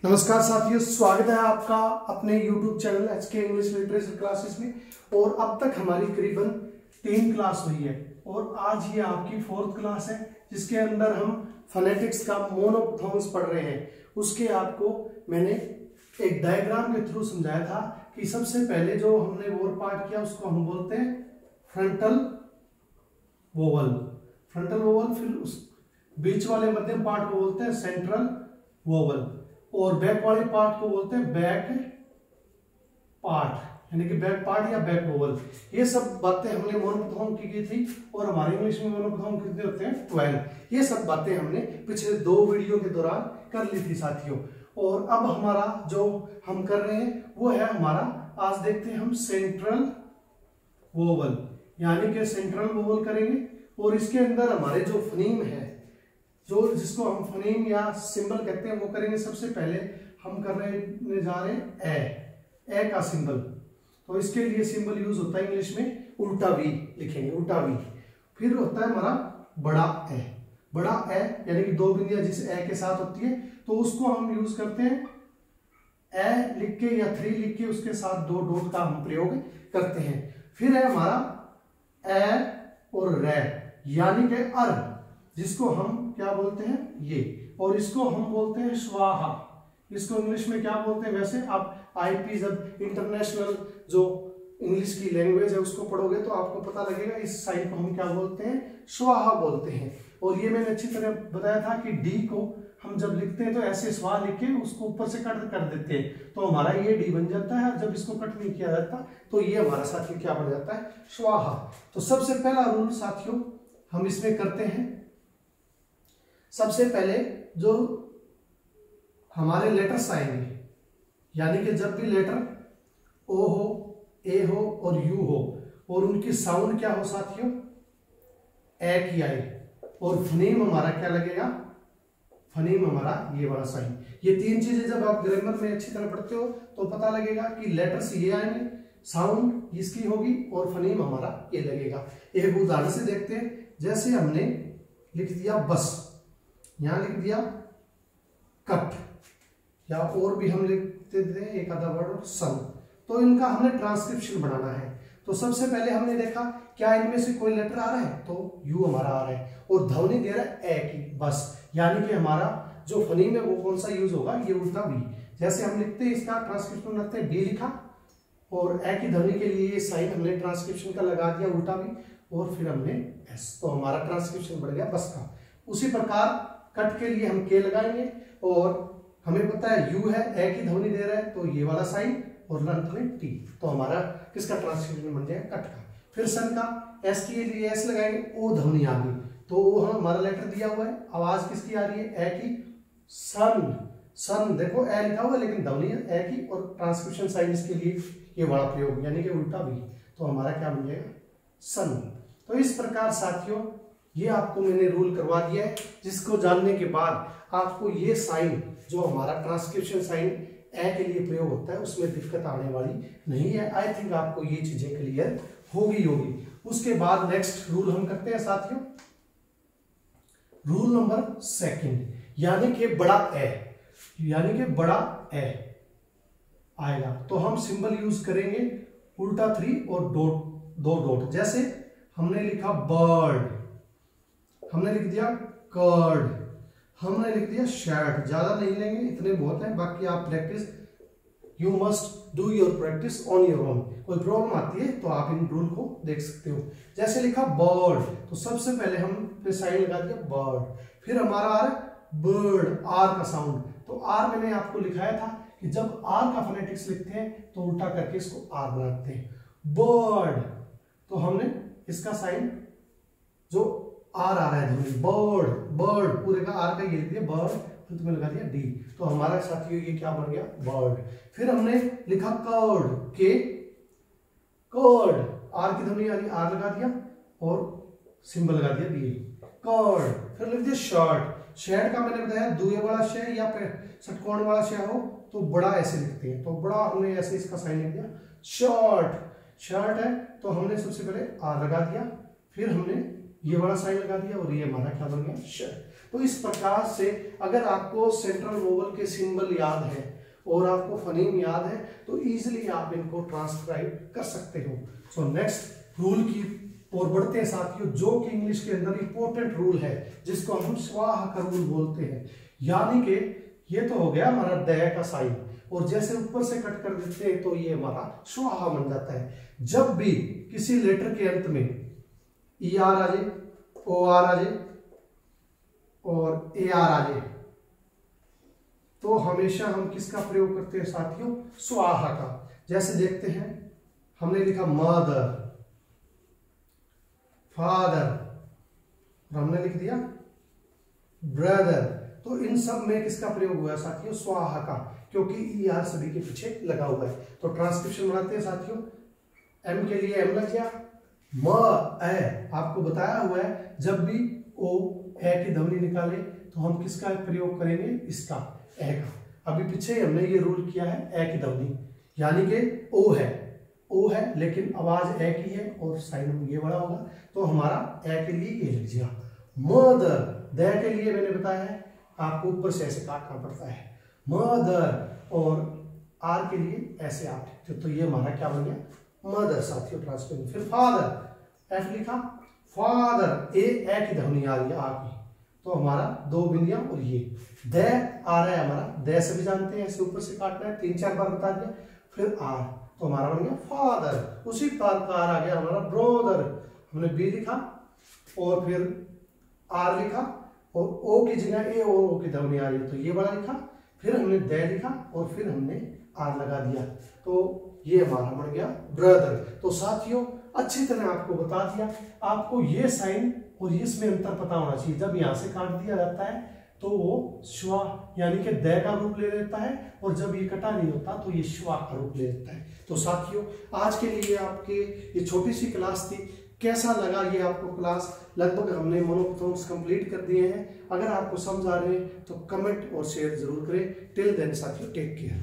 नमस्कार साथियों, स्वागत है आपका अपने YouTube channel HK English literature classes में। और अब तक हमारी करीबन 3 क्लास हुई है और आज ये आपकी 4th क्लास है, जिसके अंदर हम फोनेटिक्स का मोनोफथोंग्स पढ़ रहे हैं। उसके आपको मैंने एक डायग्राम के थ्रू समझाया था कि सबसे पहले जो हमने वर्ड पार्ट किया उसको हम बोलते हैं फ्रंटल वोवल। फ्रंटल वोवल, फिर उस बीच वाले मध्यम पार्ट को बोलते हैं सेंट्रल वोवल और बैक वाले पार्ट को बोलते हैं बैक पार्ट, यानी कि बैक पार्ट या बैक वोवल। ये सब बातें हमने मोनोफथोंग की थी और हमारे इंग्लिश में मोनोफथोंग कितने होते हैं 12। ये सब बातें हमने पिछले 2 वीडियो के दौरान कर ली थी साथियों। और अब हमारा जो हम कर रहे हैं वो है हमारा, आज देखते हैं हम सेंट्रल वोवल, यानी कि सेंट्रल वोवल करेंगे। और इसके अंदर हमारे जो फनीम है, जो जिसको हम फनीम या सिंबल कहते हैं, वो करेंगे। सबसे पहले हम करने जा रहे हैं ए का सिंबल। तो इसके लिए सिंबल यूज होता है इंग्लिश में उल्टा वी, लिखेंगे उल्टा वी। फिर होता है हमारा बड़ा ए। बड़ा ए यानी कि 2 बिंदियां जिस ए के साथ होती है, तो उसको हम यूज करते हैं ए लिख के या 3 लिख के उसके साथ 2 डॉट का हम प्रयोग करते हैं। फिर है हमारा ए और रे, यानी कि अर, जिसको हम क्या बोलते हैं ये, और इसको हम बोलते हैं स्वाहा। इसको इंग्लिश में क्या बोलते हैं? वैसे आप आईपी जब इंटरनेशनल जो इंग्लिश की लैंग्वेज है उसको पढ़ोगे तो आपको पता लगेगा इस साइन को हम क्या बोलते हैं, स्वाहा बोलते हैं। और ये मैंने अच्छी तरह बताया था कि डी को हम जब लिखते हैं तो ऐसे स्वा लिख के उसको ऊपर से कट कर देते हैं, तो हमारा ये डी बन जाता है। और जब इसको कट नहीं किया जाता तो ये हमारा साथियों क्या बन जाता है, स्वाहा। तो सबसे पहला रूल साथियों हम इसमें करते हैं। सबसे पहले जो हमारे लेटर्स आएंगे, यानी कि जब भी लेटर ओ हो, ए हो और यू हो और उनकी साउंड क्या हो साथियों, ए की आए, और फनीम हमारा क्या लगेगा, फनीम हमारा ये वाला साइन। ये 3 चीजें जब आप ग्रामर में अच्छी तरह पढ़ते हो तो पता लगेगा कि लेटर्स ये आएंगे, साउंड इसकी होगी और फनीम हमारा ये लगेगा। एक उदाहरण से देखते हैं। जैसे हमने लिख दिया बस, यहां लिख दिया कट, या और भी हम लिखते थे एक आधा वर्ड सन। तो इनका हमने ट्रांसक्रिप्शन बनाना है। तो सबसे पहले हमने देखा क्या इनमें से कोई लेटर आ रहा है, तो यू हमारा आ रहा है और ध्वनि दे रहा है ए की, बस। यानी कि हमारा जो फनीम है वो कौन सा यूज होगा, ये उल्टा वी। जैसे हम लिखते हैं इसका ट्रांसक्रिप्शन बनाते हैं, डी लिखा और ए की ध्वनि के लिए साइन हमने ट्रांसक्रिप्शन का लगा दिया उल्टा वी, और फिर हमने एस, तो हमारा ट्रांसक्रिप्शन बढ़ गया बस का। उसी प्रकार कट के लिए हम के लगाएंगे और हमें पता है यू है, ए की ध्वनि दे रहा है तो ये वाला साइन, और अंत में टी, तो हमारा किसका ट्रांसक्रिप्शन बन जाएगा, कट का। फिर सन का एस के लिए एस लगाएंगे, ओ ध्वनि आ गई तो वो हमारा लेटर दिया हुआ है, आवाज किसकी आ रही है, ए की, सन। सन देखो ए लिखा हुआ है लेकिन ध्वनि है ए की, और ट्रांसक्रिप्शन साइन इसके लिए ये वाला प्रयोग, यानी कि उल्टा भी, तो हमारा क्या बन जाएगा, सन। तो इस प्रकार साथियों ये आपको मैंने रूल करवा दिया है, जिसको जानने के बाद आपको ये साइन जो हमारा ट्रांसक्रिप्शन साइन ए के लिए प्रयोग होता है उसमें दिक्कत आने वाली नहीं है। आई थिंक आपको ये चीजें क्लियर होगी। उसके बाद नेक्स्ट रूल हम करते हैं साथियों, रूल नंबर 2, यानी कि बड़ा ए, यानी कि बड़ा ए आएगा तो हम सिंबल यूज करेंगे उल्टा 3 और दो डॉट। जैसे हमने लिखा बर्ड, हमने लिख दिया कर्ड, हमने लिख दिया शर्ट। ज्यादा नहीं लेंगे, इतने बहुत है। बाकी आप practice, you must do your practice on your own. कोई प्रॉब्लम आती है तो आप इन रूल को देख सकते हो। जैसे लिखा बर्ड, तो सबसे पहले हमने साइन लगा दिया बर्ड। फिर हमारा आ रहा है बर्ड, आर का साउंड। तो आर मैंने आपको लिखाया था कि जब आर का फोनेटिक्स लिखते हैं तो उल्टा करके इसको आर बनाते हैं, बर्ड। तो हमने इसका साइन जो आर आ रहा है ध्वनि, बर्ड, बर्ड पूरे का आर का ये लिख दिया बर्ड, अंत में लगा दिया डी, तो हमारा साथियों ये क्या बन गया, बर्ड। फिर हमने लिखा कर्ड, के कर्ड, आर की ध्वनि वाली आर लगा दिया और सिंबल लगा दिया डी, कर्ड। फिर लिख दिया शर्ट। शर्ट का मैंने बताया दुए वाला शय या षटकोण वाला शय हो तो बड़ा ऐसे लिखते हैं, तो बड़ा हमने ऐसे इसका साइन लिख दिया शर्ट। शर्ट है तो हमने सबसे पहले आर लगा दिया, फिर हमने ये वाला साइन लगा दिया और ये हमारा क्या बन गया, शर्ट। तो इस प्रकार से अगर आपको सेंट्रल वोवल के सिंबल याद है और आपको फनीम याद है तो इजीली आप इनको ट्रांसक्राइब कर सकते हो। सो नेक्स्ट रूल की और बढ़ते हैं साथियों, जो कि इंग्लिश के अंदर इंपॉर्टेंट रूल है जिसको हम स्वाहा का रूल बोलते हैं। यानी कि ये तो हो गया हमारा द का साइन, और जैसे ऊपर से कट कर देते हैं तो ये हमारा स्वाहा बन जाता है। जब भी किसी लेटर के अंत में ई आर आ जाए, ओ आर आ जाए और ए आर आ जाए तो हमेशा हम किसका प्रयोग करते हैं साथियों? स्वाहा का। जैसे देखते हैं, हमने लिखा मदर, फादर, हमने लिख दिया ब्रदर, तो इन सब में किसका प्रयोग हुआ है साथियों? स्वाहा का, क्योंकि ई आर सभी के पीछे लगा हुआ है। तो ट्रांसक्रिप्शन बनाते हैं साथियों। एम के लिए एम लग गया, म ए आपको बताया हुआ है जब भी ओ ए की ध्वनि निकाले तो हम किसका प्रयोग करेंगे? इसका, ए का। अभी पीछे हमने ये रूल किया है ए की ध्वनि, यानी कि ओ है लेकिन आवाज ए की है और साइन ये बड़ा होगा, तो हमारा ए के लिए ये लग जाएगा। मदर, द के लिए मैंने बताया है आपको ऊपर से ऐसे काटना पड़ता है, मदर, और आर के लिए ऐसे आप लिखते हो, तो ये हमारा क्या बन गया? मदर साथियों ट्रांसलेशन। फिर फादर, एफ लिखा, फादर, ए की ध्वनि आ रही है आ की, तो हमारा दो बिंदियां, और ये द आ रहा है हमारा, द से भी जानते हैं ऐसे ऊपर से काटना है, 3-4 बार बता दिया। फिर आर, तो हमारा बन गया फादर। उसी प्रकार आ गया हमारा ब्रोदर, हमने बी लिखा और फिर आर लिखा और ओ की जगह ए और ओ की ध्वनि आ रही है तो ये बड़ा लिखा, फिर हमने द लिखा और फिर हमने आर लगा दिया, तो ये हमारा बन गया ब्रदर। तो साथियों अच्छी तरह आपको बता दिया, आपको ये साइन और इसमें अंतर पता होना चाहिए। जब यहाँ से काट दिया जाता है तो वो श्वा यानी कि द का रूप ले लेता है, और जब ये कटा नहीं होता तो ये श्वा का रूप ले लेता है। तो साथियों आज के लिए आपके ये छोटी सी क्लास थी, कैसा लगा ये आपको क्लास? लगभग हमने मोनोप्थोन्स कंप्लीट कर दिए हैं। अगर आपको समझ आ रहे हैं तो कमेंट और शेयर जरूर करें। टिल देन साथियों, टेक केयर।